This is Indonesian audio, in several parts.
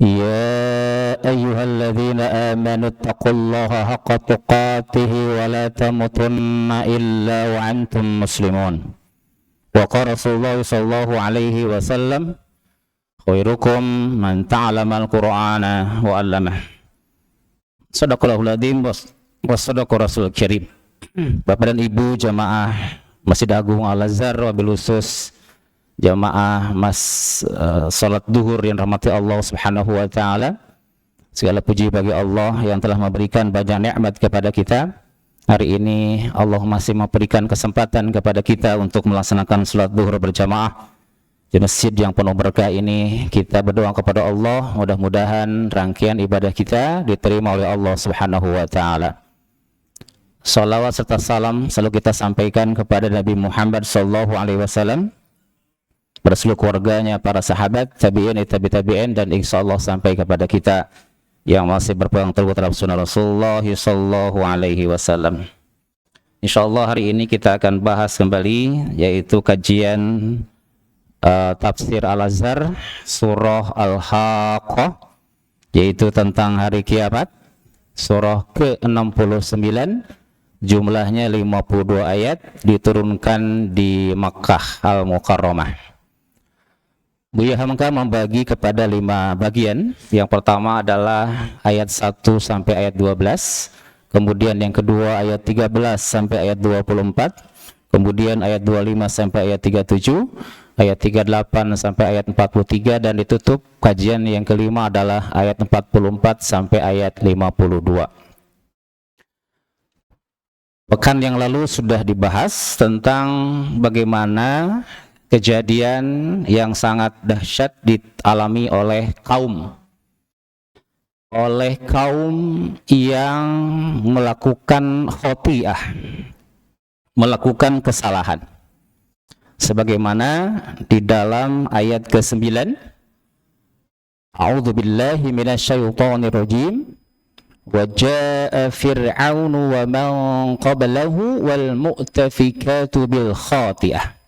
يا أيها الذين آمنوا اتقوا الله حق تقاته ولا تموتن إلا وأنتم مسلمون. وقال رسول الله صلى الله عليه وسلم خيركم من تعلم القرآن وعلمه. Sadaqallahul adzim wa sadaqa rasul karim. Bapak dan Ibu jamaah Masjid Agung Al-Azhar, wabil khusus jamaah salat duhur yang rahmati Allah Subhanahu wa taala. Segala puji bagi Allah yang telah memberikan banyak nikmat kepada kita. Hari ini Allah masih memberikan kesempatan kepada kita untuk melaksanakan salat duhur berjamaah di masjid yang penuh berkah ini. Kita berdoa kepada Allah, mudah-mudahan rangkaian ibadah kita diterima oleh Allah Subhanahu wa taala. Salawat serta salam selalu kita sampaikan kepada Nabi Muhammad sallallahu alaihi wasallam, pada seluruh keluarganya, para sahabat, tabi'in, tabi'in, dan insyaallah sampai kepada kita yang masih berpegang teguh terhadap sunnah Rasulullah sallallahu alaihi wasallam. Insyaallah hari ini kita akan bahas kembali yaitu kajian tafsir Al-Azhar surah Al-Haqqah, yaitu tentang hari kiamat, surah ke-69, jumlahnya 52 ayat, diturunkan di Makkah Al-Mukarramah. Buya Hamka membagi kepada 5 bagian. Yang pertama adalah ayat 1 sampai ayat 12, kemudian yang kedua ayat 13 sampai ayat 24, kemudian ayat 25 sampai ayat 37, ayat 38 sampai ayat 43, dan ditutup kajian yang kelima adalah ayat 44 sampai ayat 52. Pekan yang lalu sudah dibahas tentang bagaimana kejadian yang sangat dahsyat dialami oleh kaum yang melakukan khoti'ah, melakukan kesalahan, sebagaimana di dalam ayat ke-9, A'udzubillahi minasyaitonirrajim, wa jaa'a fir'aunu wa man qablahu wal mu'tafikatu bil khati'ah.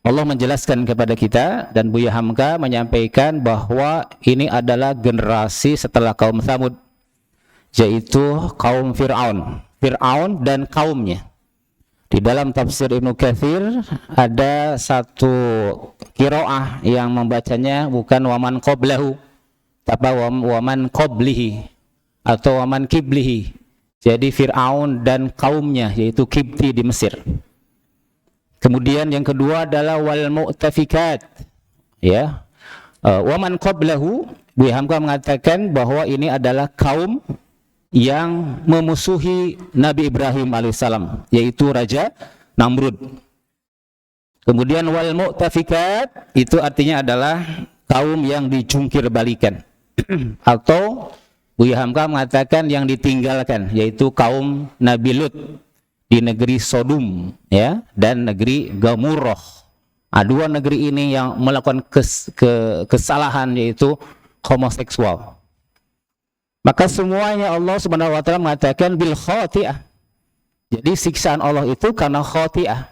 Allah menjelaskan kepada kita, dan Buya Hamka menyampaikan bahwa ini adalah generasi setelah kaum Tsamud, yaitu kaum Fir'aun dan kaumnya. Di dalam tafsir Ibnu Katsir ada satu qiraah yang membacanya bukan waman qablahu, tapi waman qablihi atau waman kiblihi. Jadi Fir'aun dan kaumnya, yaitu Kibti di Mesir. Kemudian yang kedua adalah wal mu'tafikat, ya. Waman qablahu, Buya Hamka mengatakan bahwa ini adalah kaum yang memusuhi Nabi Ibrahim alaihissalam, yaitu Raja Namrud. Kemudian wal mu'tafikat itu artinya adalah kaum yang dijungkir balikan atau Buya Hamka mengatakan yang ditinggalkan, yaitu kaum Nabi Lut di negeri Sodom, ya, dan negeri Gomorrah. Dua negeri ini yang melakukan kesalahan, yaitu homoseksual. Maka semuanya Allah Subhanahu wa taala mengatakan bil khati'ah. Jadi siksaan Allah itu karena khati'ah.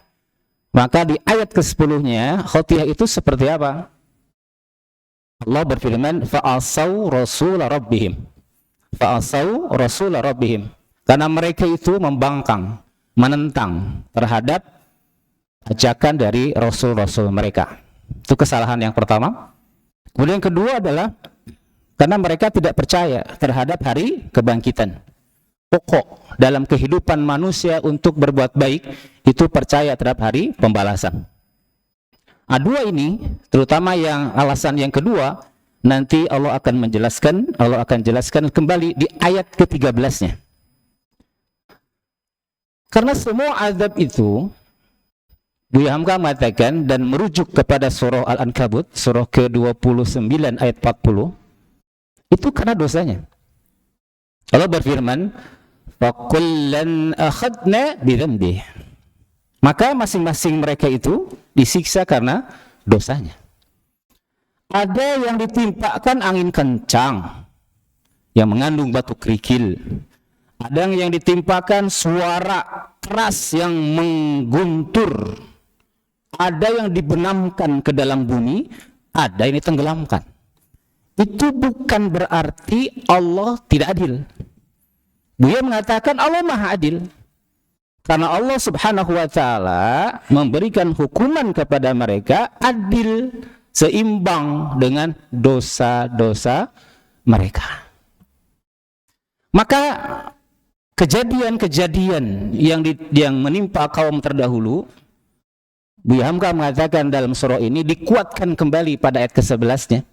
Maka di ayat ke-10-nya khati'ah itu seperti apa? Allah berfirman fa'asau rasul rabbihim. Fa'asau rasul rabbihim. Karena mereka itu membangkang, menentang terhadap ajakan dari rasul-rasul mereka. Itu kesalahan yang pertama. Kemudian yang kedua adalah karena mereka tidak percaya terhadap hari kebangkitan. Pokok dalam kehidupan manusia untuk berbuat baik itu percaya terhadap hari pembalasan. Dua ini, terutama yang alasan yang kedua, nanti Allah akan jelaskan kembali di ayat ke-13-nya. Karena semua azab itu, Buya Hamka mengatakan dan merujuk kepada surah Al-Ankabut, surah ke-29 ayat 40, itu karena dosanya. Allah berfirman, فَقُلًّا أَخَذْنَا بِذَنْبِهِ. Maka masing-masing mereka itu disiksa karena dosanya. Ada yang ditimpakan angin kencang yang mengandung batu kerikil. Ada yang ditimpakan suara keras yang mengguntur. Ada yang dibenamkan ke dalam bumi, ada yang ditenggelamkan. itu bukan berarti Allah tidak adil. Buya mengatakan Allah Maha Adil. Karena Allah Subhanahu wa taala memberikan hukuman kepada mereka adil, seimbang dengan dosa-dosa mereka. Maka kejadian-kejadian yang menimpa kaum terdahulu, Buya Hamka mengatakan dalam surah ini dikuatkan kembali pada ayat ke-11-nya.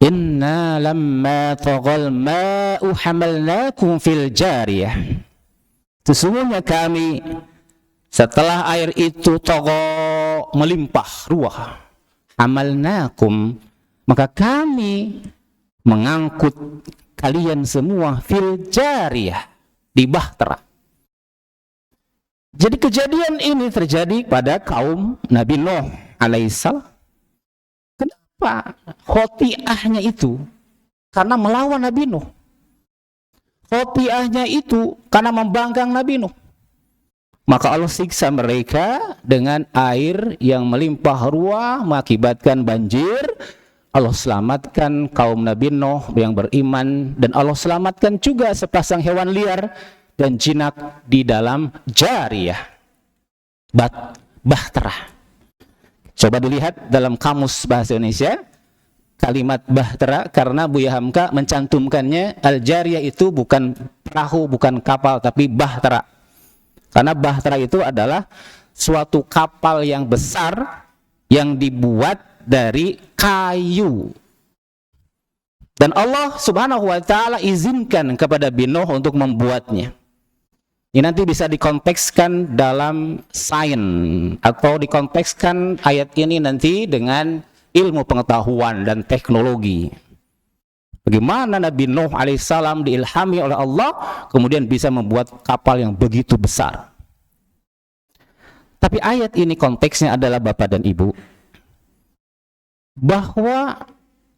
Inna lamma taghal ma'u hamalnakum fil jariyah. Sesungguhnya kami setelah air itu tagha melimpah ruah, hamalnakum, maka kami mengangkut kalian semua fil jariyah, di bahtera. Jadi kejadian ini terjadi pada kaum Nabi Nuh alaihissalam. Kenapa khotiahnya itu? Karena melawan Nabi Nuh. Khotiahnya itu karena membangkang Nabi Nuh. Maka Allah siksa mereka dengan air yang melimpah ruah mengakibatkan banjir. Allah selamatkan kaum Nabi Nuh yang beriman, dan Allah selamatkan juga sepasang hewan liar dan jinak di dalam jariyah, bahtera. Coba dilihat dalam kamus bahasa Indonesia kalimat bahtera, karena Buya Hamka mencantumkannya al-jariyah itu bukan perahu, bukan kapal, tapi bahtera. Karena bahtera itu adalah suatu kapal yang besar yang dibuat dari kayu. Dan Allah Subhanahu wa taala izinkan kepada Nuh untuk membuatnya. Ini nanti bisa dikontekskan dalam sains, atau dikontekskan ayat ini nanti dengan ilmu pengetahuan dan teknologi. Bagaimana Nabi Nuh alaihissalam diilhami oleh Allah kemudian bisa membuat kapal yang begitu besar. Tapi ayat ini konteksnya adalah Bapak dan Ibu, bahwa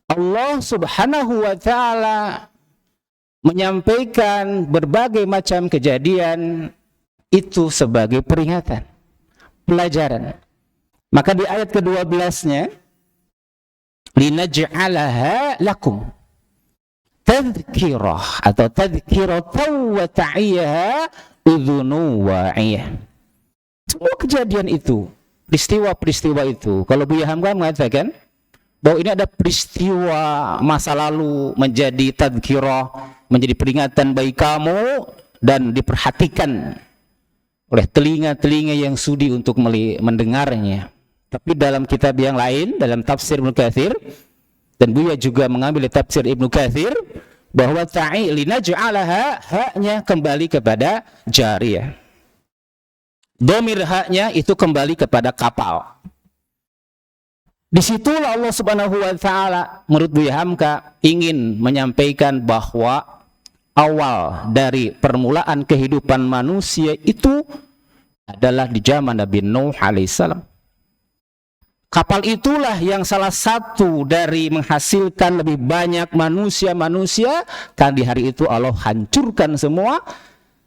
Allah Subhanahu wa taala menyampaikan berbagai macam kejadian itu sebagai peringatan, pelajaran. Maka di ayat ke-12-nya, linaj'alaha lakum tadhkirah atau tadhkiratan wa ta'iyaha udhunu wa'iyah. Semua kejadian itu, peristiwa-peristiwa itu, kalau Buya Hamka mengatakan bahwa ini ada peristiwa masa lalu menjadi tadhkirah, menjadi peringatan bagi kamu, dan diperhatikan oleh telinga-telinga yang sudi untuk mendengarnya. Tapi dalam kitab yang lain, dalam tafsir Ibnu Katsir, dan Buya juga mengambil tafsir Ibnu Katsir, bahwa ta'i linaj'alaha, haknya kembali kepada jariyah. Dhamir haknya itu kembali kepada kapal. Disitulah Allah Subhanahu wa taala menurut Buya Hamka ingin menyampaikan bahwa awal dari permulaan kehidupan manusia itu adalah di zaman Nabi Nuh alaihissalam. Kapal itulah yang salah satu dari menghasilkan lebih banyak manusia-manusia, kan di hari itu Allah hancurkan semua.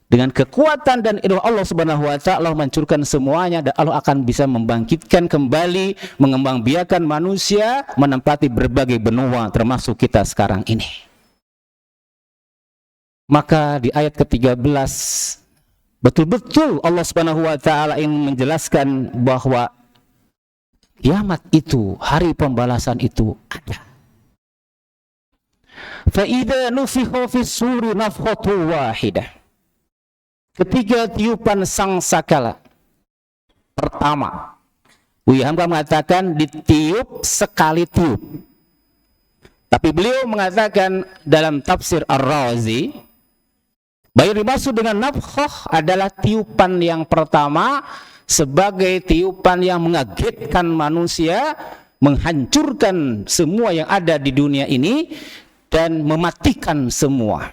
Dengan kekuatan dan ilmu Allah Subhanahu wa taala menghancurkan semuanya, dan Allah akan bisa membangkitkan kembali, mengembangbiakan manusia menempati berbagai benua termasuk kita sekarang ini. Maka di ayat ke-13 betul-betul Allah Subhanahu wa taala ingin menjelaskan bahwa kiamat itu, hari pembalasan itu ada. Fa idza nufikha fis suri nafkhatu wahidah. Ketika tiupan sangkakala pertama, Buya Hamka mengatakan ditiup sekali tiup. Tapi beliau mengatakan dalam tafsir Ar-Razi, bahwa dimaksud dengan nafkhah adalah tiupan yang pertama sebagai tiupan yang mengagetkan manusia, menghancurkan semua yang ada di dunia ini dan mematikan semua.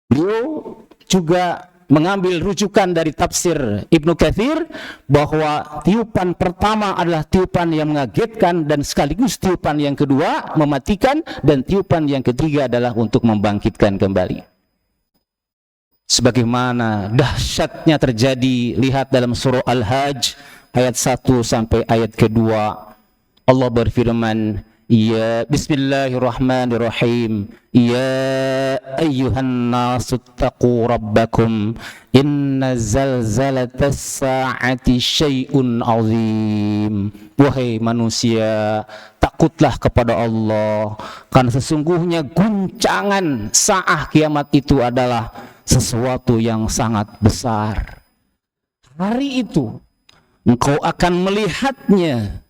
Beliau juga mengambil rujukan dari tafsir Ibnu Katsir bahwa tiupan pertama adalah tiupan yang mengagetkan dan sekaligus tiupan yang kedua mematikan, dan tiupan yang ketiga adalah untuk membangkitkan kembali. Sebagaimana dahsyatnya terjadi, lihat dalam surah Al-Hajj ayat 1 sampai ayat kedua, Allah berfirman, Ya Bismillahirrahmanirrahim. Ya ayyuhan nasu taqu rabbakum inna zalzalatas sa'ati syai'un azim. Wahai manusia, takutlah kepada Allah, karena sesungguhnya guncangan saat kiamat itu adalah sesuatu yang sangat besar. Hari itu engkau akan melihatnya,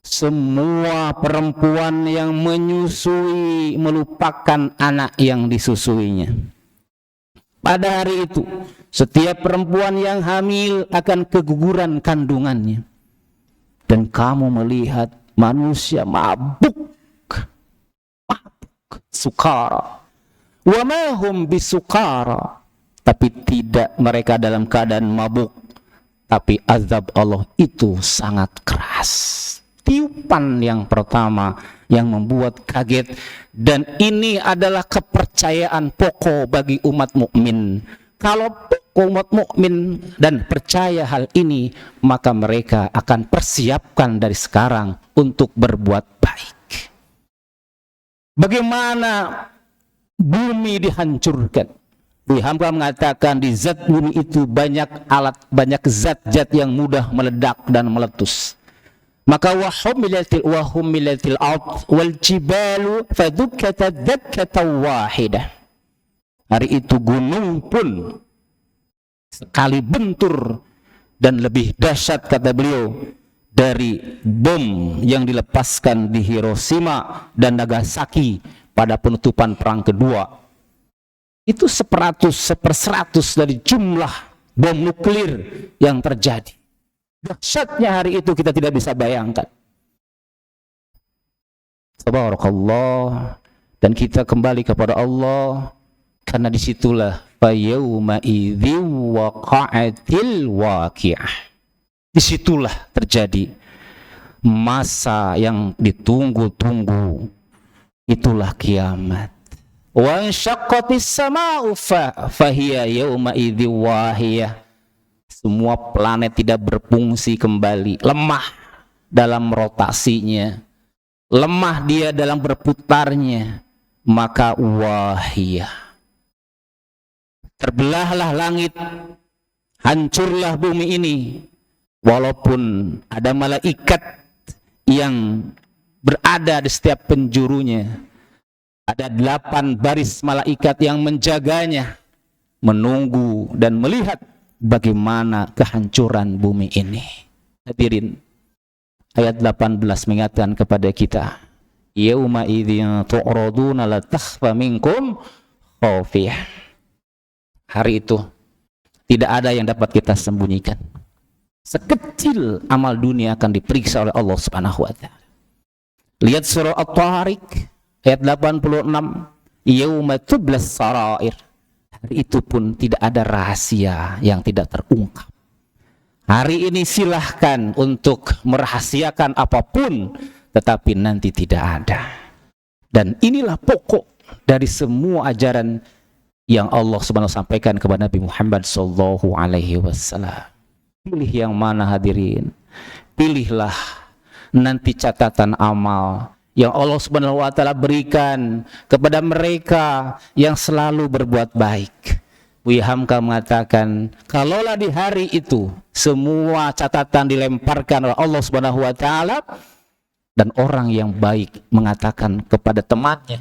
semua perempuan yang menyusui melupakan anak yang disusuinya. Pada hari itu, setiap perempuan yang hamil akan keguguran kandungannya. Dan kamu melihat manusia mabuk, sukara. Wa ma hum bisukara. Tapi tidak mereka dalam keadaan mabuk. Tapi azab Allah itu sangat keras. Tiupan yang pertama yang membuat kaget, dan ini adalah kepercayaan pokok bagi umat mukmin. Kalau umat mukmin dan percaya hal ini, maka mereka akan persiapkan dari sekarang untuk berbuat baik. Bagaimana bumi dihancurkan? Hamba mengatakan di zat bumi itu banyak alat, banyak zat-zat yang mudah meledak dan meletus. Maka wahumilatil ard wal jibalu fadukkata dakkatan wahidah. Hari itu gunung pun sekali bentur, dan lebih dahsyat kata beliau dari bom yang dilepaskan di Hiroshima dan Nagasaki pada penutupan perang kedua. Itu 100 seperseratus dari jumlah bom nuklir yang terjadi. Dahsyatnya hari itu kita tidak bisa bayangkan. Subhanallah. Dan kita kembali kepada Allah, karena disitulah fayauma idzi waqa'atil waqi'ah. Disitulah terjadi masa yang ditunggu-tunggu, itulah kiamat. Wa ansyaqqatis sama'u fahiya yauma idzi wahiyah. Semua planet tidak berfungsi kembali, lemah dalam rotasinya, lemah dia dalam berputarnya, maka wahiyah. Terbelahlah langit, hancurlah bumi ini. Walaupun ada malaikat yang berada di setiap penjurunya, ada 8 baris malaikat yang menjaganya, menunggu dan melihat bagaimana kehancuran bumi ini. Hadirin, ayat 18 mengingatkan kepada kita, yauma idzin tu'raduna la takhfa minkum khafiyah. Hari itu tidak ada yang dapat kita sembunyikan. Sekecil amal dunia akan diperiksa oleh Allah Subhanahu wa taala. Lihat surah At-Tariq ayat 86, yauma tublas sarair. Hari itu pun tidak ada rahasia yang tidak terungkap. Hari ini silahkan untuk merahasiakan apapun, tetapi nanti tidak ada. Dan inilah pokok dari semua ajaran yang Allah Subhanahu sampaikan kepada Nabi Muhammad sallallahu alaihi wasallam. Pilih yang mana hadirin? Pilihlah nanti catatan amal yang Allah Subhanahu wa taala berikan kepada mereka yang selalu berbuat baik. Buya Hamka mengatakan, kalaulah di hari itu semua catatan dilemparkan oleh Allah Subhanahu wa taala, dan orang yang baik mengatakan kepada temannya,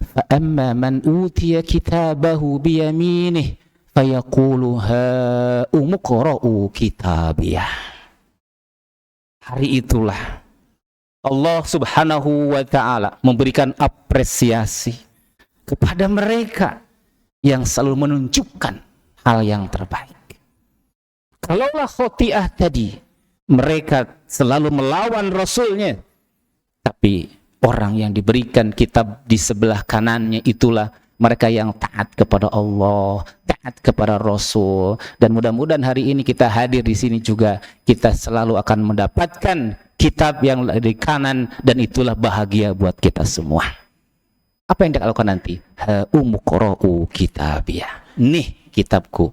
fa amma man utiya kitabahu bi yaminih fayaqulu ha umqra'u kitabiyah. Hari itulah Allah Subhanahu wa ta'ala memberikan apresiasi kepada mereka yang selalu menunjukkan hal yang terbaik. Kalaulah khotiah tadi, mereka selalu melawan Rasulnya, tapi orang yang diberikan kitab di sebelah kanannya itulah mereka yang taat kepada Allah, taat kepada Rasul. Dan mudah-mudahan hari ini kita hadir di sini juga, kita selalu akan mendapatkan kitab yang di kanan, dan itulah bahagia buat kita semua. Apa yang dia lakukan nanti? Umqra'u kitabiyah. Nih kitabku.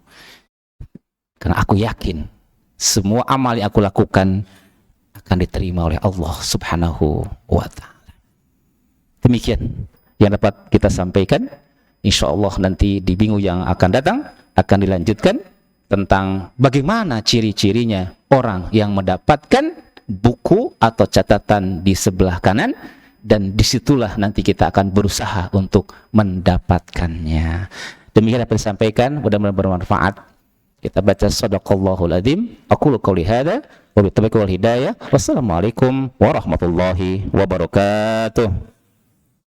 Karena aku yakin semua amal yang aku lakukan akan diterima oleh Allah Subhanahu wa ta'ala. Demikian yang dapat kita sampaikan. Insyaallah nanti di minggu yang akan datang akan dilanjutkan tentang bagaimana ciri-cirinya orang yang mendapatkan buku atau catatan di sebelah kanan, dan disitulah nanti kita akan berusaha untuk mendapatkannya. Demikian apa yang disampaikan, mudah-mudahan bermanfaat. Kita baca sadaqallahul adzim. Aqulu qouli hadza wa bittabiqil hidayah. Wassalamualaikum warahmatullahi wabarakatuh.